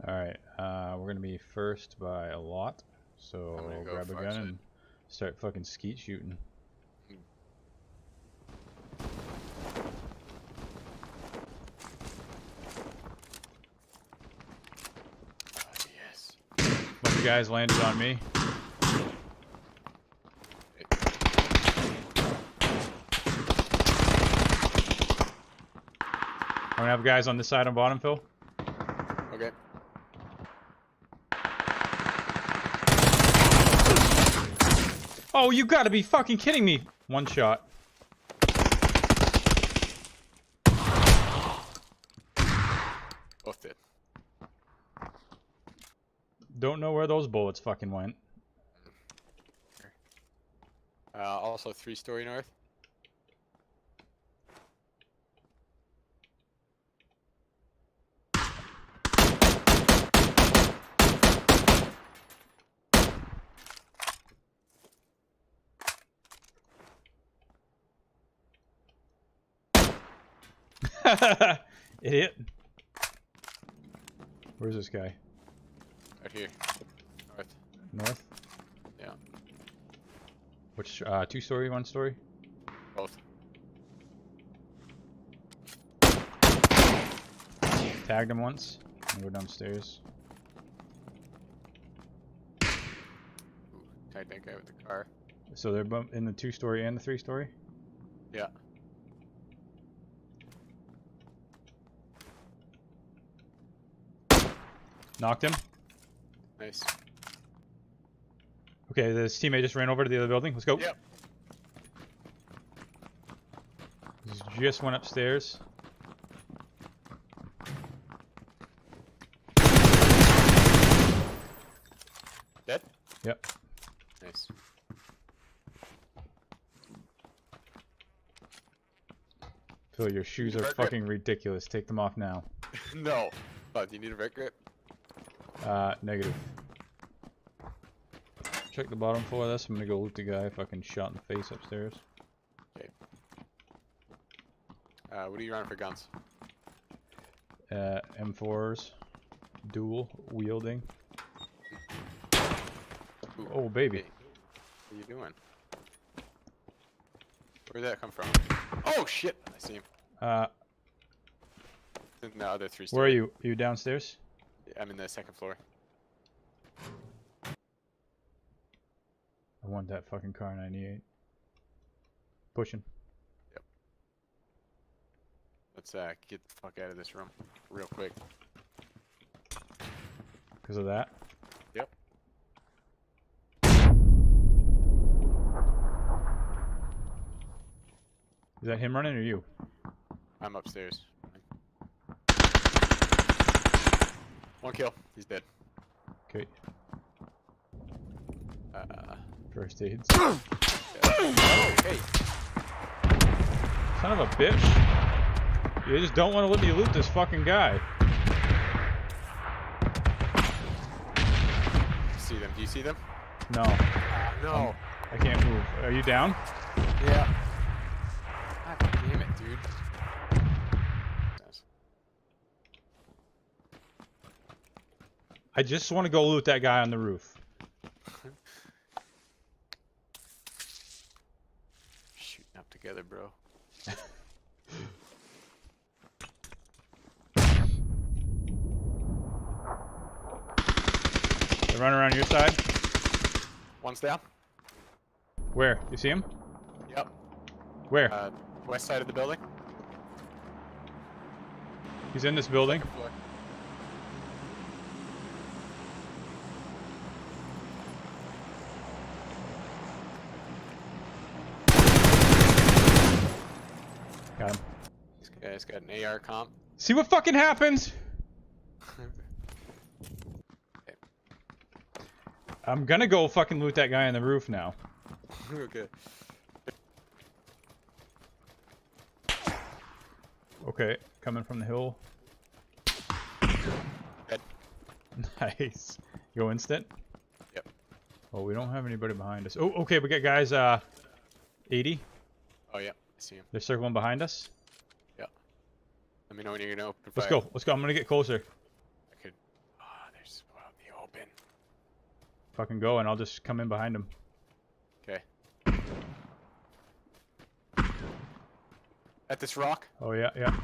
Alright, we're gonna be first by a lot, so I'm gonna go grab a far gun side. and start fucking skeet shooting. Oh, yes. Bunch of guys landed on me. I'm gonna have guys on this side on bottom, Phil. Okay. Oh, you gotta be fucking kidding me! One shot. Both did. Don't know where those bullets fucking went. Also 3-story north. Idiot. Where's this guy? Right here. North. North? Yeah. Which, 2-story, 1-story? Both. Tagged him once. And go downstairs. Ooh, tagged that guy with the car. So they're in the 2-story and the 3-story? Yeah. Knocked him. Nice. Okay, this teammate just ran over to the other building. Let's go. Yep. He's just went upstairs. Dead? Yep. Nice. Phil, your shoes are Red grip. fucking ridiculous. Take them off now. No. But do you need a red grip? Negative. Check the bottom floor of this. I'm gonna go loot the guy fucking shot in the face upstairs. Okay. What are you running for guns? M4s. Dual wielding. Ooh, Oh, baby. hey, what are you doing? Where'd that come from? Oh shit! I see him. In the other 3-story. Where are you? Are you downstairs? I'm in the 2nd floor. I want that fucking car 98. Pushing. Let's get the fuck out of this room real quick. Because of that? Yep. Is that him running or you? I'm upstairs. 1 kill. He's dead. Okay. First aids. Oh, hey. Son of a bitch. You just don't want to let me loot this fucking guy. See them? Do you see them? No. No. I can't move. Are you down? Yeah. God damn it, dude. I just want to go loot that guy on the roof. Shooting up together, bro. They run around your side? One's down. Where? You see him? Yep. Where? West side of the building. He's in this building. Floor. Got him. This guy's got an AR comp. See what fucking happens? I'm gonna go fucking loot that guy on the roof now. Okay. Okay, coming from the hill. Dead. Nice. Go instant? Yep. Oh, we don't have anybody behind us. Oh, okay, we got guys, 80. Oh yeah, I see him. They're circling behind us. Let me know when you're gonna open fire. Let's go. Let's go. I'm gonna get closer. I could. fucking go, and I'll just come in behind him. Okay. At this rock? Oh yeah, yeah.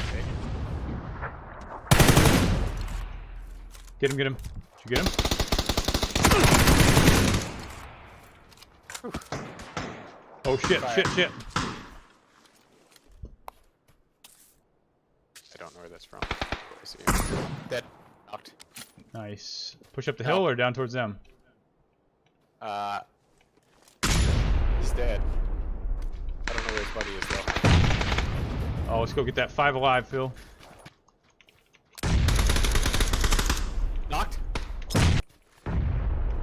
Okay. Get him, get him. Did you get him? Oh shit, Fire. shit, shit. I don't know where that's from. I see him. Dead. Knocked. Nice. Push up the No. hill or down towards them? He's dead. I don't know where his buddy is though. Oh, let's go get that 5 alive, Phil. Knocked?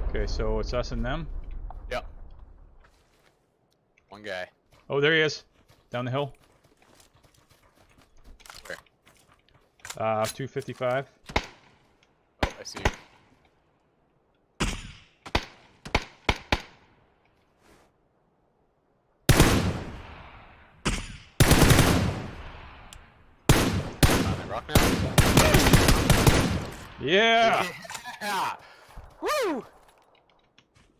Okay, so it's us and them. Yep. One guy. Oh, there he is. Down the hill. Where? 255. Oh, I see him. On that rock now? Yeah! Yeah! Woo!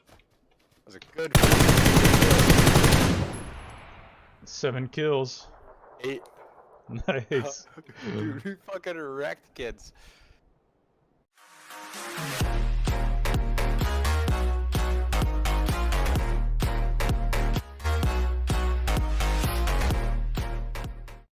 That was a good 7 kills. 8. Nice. Dude, we fucking wrecked kids.